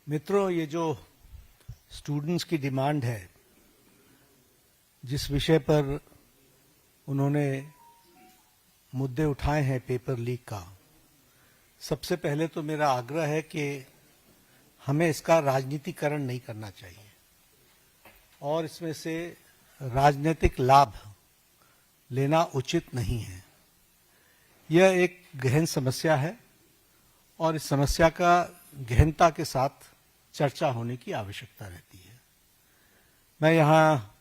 मित्रों, ये जो स्टूडेंट्स की डिमांड है, जिस विषय पर उन्होंने मुद्दे उठाए हैं पेपर लीक का, सबसे पहले तो मेरा आग्रह है कि हमें इसका राजनीतिकरण नहीं करना चाहिए और इसमें से राजनीतिक लाभ लेना उचित नहीं है। यह एक गहन समस्या है और इस समस्या का गहनता के साथ चर्चा होने की आवश्यकता रहती है। मैं यहाँ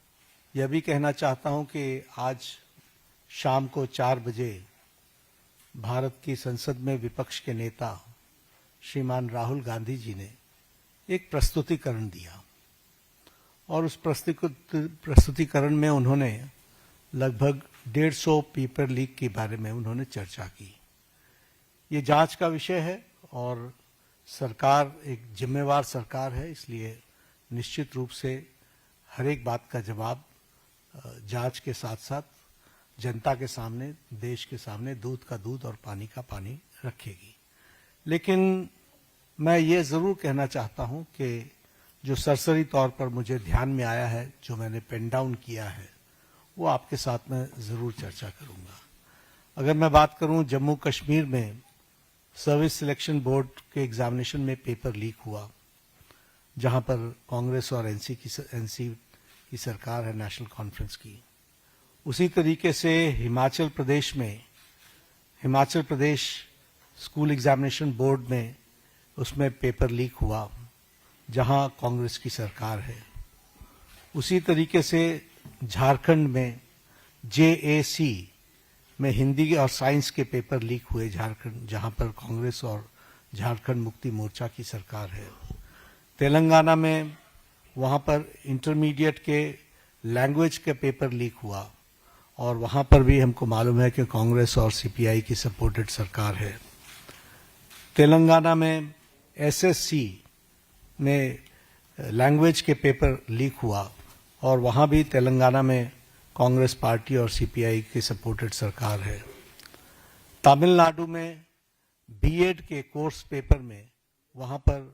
यह भी कहना चाहता हूँ कि आज शाम को 4 बजे भारत की संसद में विपक्ष के नेता श्रीमान राहुल गांधी जी ने एक प्रस्तुतिकरण दिया और उस प्रस्तुतिकरण में उन्होंने लगभग 150 पेपर लीक के बारे में उन्होंने चर्चा की। ये जांच का विषय है और सरकार एक जिम्मेवार सरकार है, इसलिए निश्चित रूप से हर एक बात का जवाब जांच के साथ साथ जनता के सामने, देश के सामने दूध का दूध और पानी का पानी रखेगी। लेकिन मैं ये जरूर कहना चाहता हूं कि जो सरसरी तौर पर मुझे ध्यान में आया है, जो मैंने पेन डाउन किया है, वो आपके साथ में जरूर चर्चा करूंगा। अगर मैं बात करूं जम्मू कश्मीर में सर्विस सिलेक्शन बोर्ड के एग्जामिनेशन में पेपर लीक हुआ, जहां पर कांग्रेस और एनसी की सरकार है, नेशनल कॉन्फ्रेंस की। उसी तरीके से Himachal Pradesh school examination board में उसमें पेपर लीक हुआ, जहां कांग्रेस की सरकार है। उसी तरीके से झारखंड में JAC में हिंदी और साइंस के पेपर लीक हुए झारखंड, जहां पर कांग्रेस और झारखंड मुक्ति मोर्चा की सरकार है। तेलंगाना में वहां पर इंटरमीडिएट के लैंग्वेज के पेपर लीक हुआ और वहां पर भी हमको मालूम है कि कांग्रेस और CPI की सपोर्टेड सरकार है। तेलंगाना में SSC में लैंग्वेज के पेपर लीक हुआ और वहां भी तेलंगाना में कांग्रेस पार्टी और CPI की सपोर्टेड सरकार है। तमिलनाडु में BEd के कोर्स पेपर में वहां पर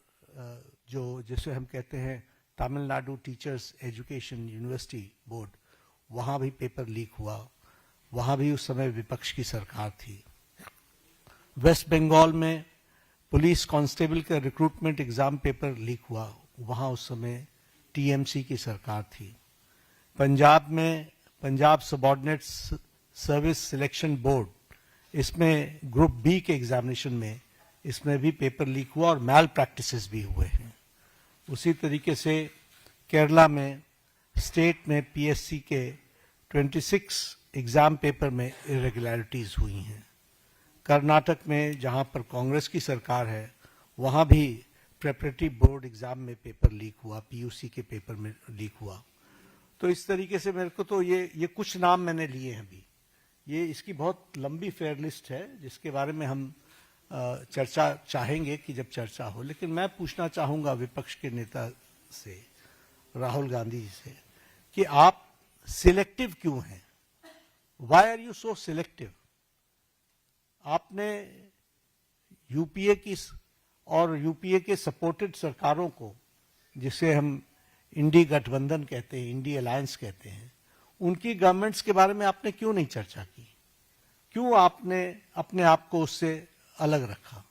जो जिसे हम कहते हैं Tamil Nadu teachers education university board, वहां भी पेपर लीक हुआ। वहां भी उस समय विपक्ष की सरकार थी। वेस्ट बंगाल में पुलिस कांस्टेबल का रिक्रूटमेंट एग्जाम पेपर लीक हुआ, वहां उस समय TMC की सरकार थी। पंजाब में Punjab subordinate service selection board, इसमें ग्रुप B के एग्जामिनेशन में इसमें भी पेपर लीक हुआ और मैल प्रैक्टिसेस भी हुए हैं। उसी तरीके से केरला में स्टेट में PSC के 26 एग्जाम पेपर में इरेगुलरिटीज हुई हैं। कर्नाटक में जहां पर कांग्रेस की सरकार है, वहां भी प्रेपरेटरी बोर्ड एग्जाम में पेपर लीक हुआ, PUC के पेपर में लीक हुआ। तो इस तरीके से मेरे को तो ये कुछ नाम मैंने लिए हैं अभी। ये इसकी बहुत लंबी फेयर लिस्ट है जिसके बारे में हम चर्चा चाहेंगे कि जब चर्चा हो। लेकिन मैं पूछना चाहूंगा विपक्ष के नेता से, राहुल गांधी जी से, कि आप सिलेक्टिव क्यों हैं? Why are you so selective? आपने UPA की और UPA के सपोर्टेड सरकारों को, जिसे हम इंडी गठबंधन कहते हैं, इंडी अलायंस कहते हैं, उनकी गवर्नमेंट्स के बारे में आपने क्यों नहीं चर्चा की? क्यों आपने अपने आप को उससे अलग रखा?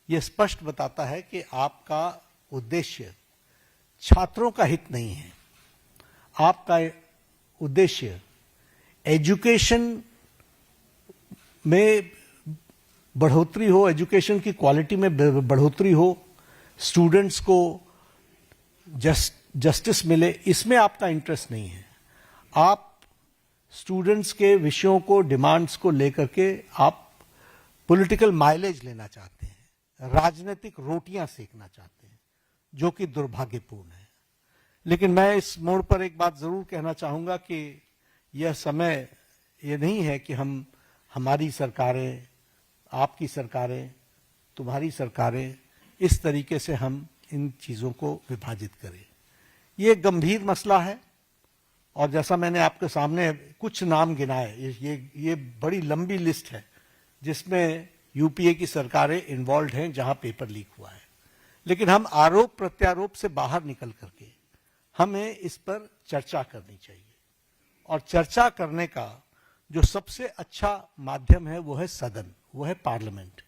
यह स्पष्ट बताता है कि आपका उद्देश्य छात्रों का हित नहीं है। आपका उद्देश्य एजुकेशन में बढ़ोतरी हो, एजुकेशन की क्वालिटी में बढ़ोतरी हो, स्टूडेंट्स को जस्टिस मिले, इसमें आपका इंटरेस्ट नहीं है। आप स्टूडेंट्स के विषयों को, डिमांड्स को लेकर के आप पॉलिटिकल माइलेज लेना चाहते हैं, राजनीतिक रोटियां सेकना चाहते हैं, जो कि दुर्भाग्यपूर्ण है। लेकिन मैं इस मोड़ पर एक बात जरूर कहना चाहूंगा कि यह समय ये नहीं है कि हमारी सरकारें, आपकी सरकारें, तुम्हारी सरकारें, इस तरीके से हम इन चीजों को विभाजित करें। ये एक गंभीर मसला है और जैसा मैंने आपके सामने कुछ नाम गिनाए, ये बड़ी लंबी लिस्ट है जिसमें UPA की सरकारें इन्वॉल्व हैं, जहां पेपर लीक हुआ है। लेकिन हम आरोप प्रत्यारोप से बाहर निकल करके हमें इस पर चर्चा करनी चाहिए। और चर्चा करने का जो सबसे अच्छा माध्यम है वो है सदन, वो है पार्लियामेंट।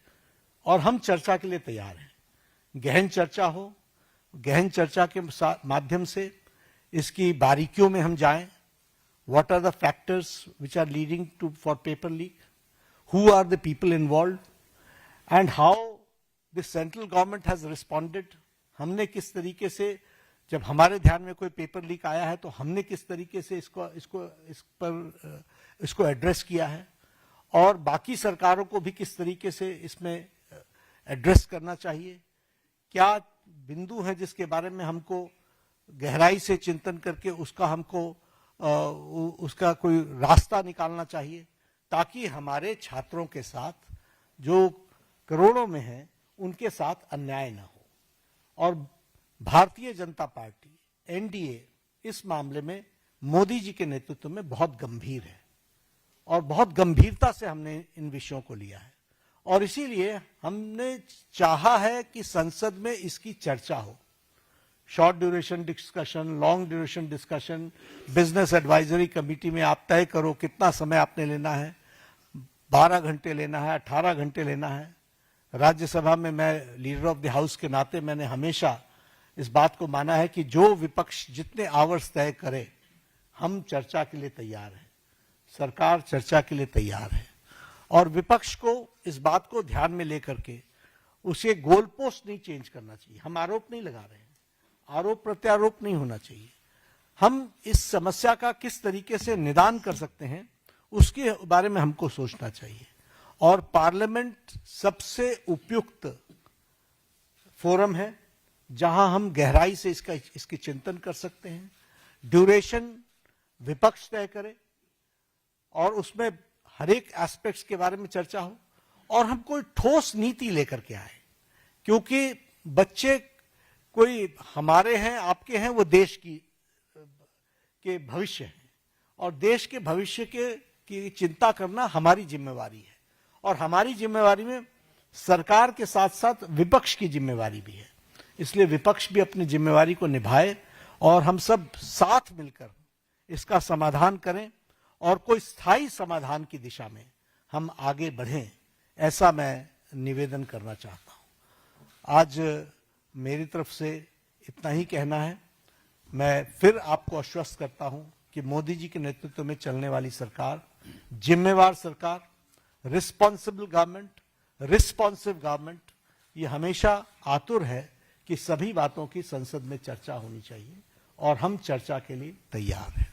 और हम चर्चा के लिए तैयार हैं। गहन चर्चा हो, गहन चर्चा के माध्यम से इसकी बारीकियों में हम जाएं। What are the factors which are leading to for paper leak? Who are the people involved? And how the central government has responded? हमने किस तरीके से, जब हमारे ध्यान में कोई पेपर लीक आया है तो हमने किस तरीके से इसको एड्रेस किया है, और बाकी सरकारों को भी किस तरीके से इसमें एड्रेस करना चाहिए। क्या बिंदु हैं जिसके बारे में हमको गहराई से चिंतन करके उसका कोई रास्ता निकालना चाहिए, ताकि हमारे छात्रों के साथ जो करोड़ों में हैं उनके साथ अन्याय न हो। और भारतीय जनता पार्टी एनडीए इस मामले में मोदी जी के नेतृत्व में बहुत गंभीर है और बहुत गंभीरता से हमने इन विषयों को लिया है। और इसीलिए हमने चाहा है कि संसद में इसकी चर्चा हो। Short duration discussion, long duration discussion, business advisory committee में आप तय करो कितना समय आपने लेना है, 12 घंटे लेना है, 18 घंटे लेना है। राज्यसभा में मैं लीडर ऑफ द हाउस के नाते मैंने हमेशा इस बात को माना है कि जो विपक्ष जितने आवर्स तय करे, हम चर्चा के लिए तैयार हैं, सरकार चर्चा के लिए तैयार है। और विपक्ष को इस बात को ध्यान में लेकर के उसे गोल पोस्ट नहीं चेंज करना चाहिए। हम आरोप नहीं लगा रहे हैं, आरोप प्रत्यारोप नहीं होना चाहिए। हम इस समस्या का किस तरीके से निदान कर सकते हैं उसके बारे में हमको सोचना चाहिए। और पार्लियामेंट सबसे उपयुक्त फोरम है जहां हम गहराई से इसके चिंतन कर सकते हैं। ड्यूरेशन विपक्ष तय करे और उसमें हर एक एस्पेक्ट्स के बारे में चर्चा हो, और हम कोई ठोस नीति लेकर के आए। क्योंकि बच्चे कोई हमारे हैं, आपके हैं, वो देश के भविष्य हैं, और देश के भविष्य की चिंता करना हमारी जिम्मेवारी है। और हमारी जिम्मेवारी में सरकार के साथ साथ विपक्ष की जिम्मेवारी भी है। इसलिए विपक्ष भी अपनी जिम्मेवारी को निभाए और हम सब साथ मिलकर इसका समाधान करें और कोई स्थायी समाधान की दिशा में हम आगे बढ़ें, ऐसा मैं निवेदन करना चाहता हूं। आज मेरी तरफ से इतना ही कहना है। मैं फिर आपको आश्वस्त करता हूं कि मोदी जी के नेतृत्व में चलने वाली सरकार जिम्मेवार सरकार, रिस्पॉन्सिबल गवर्नमेंट, रिस्पॉन्सिव गवर्नमेंट, ये हमेशा आतुर है कि सभी बातों की संसद में चर्चा होनी चाहिए, और हम चर्चा के लिए तैयार हैं।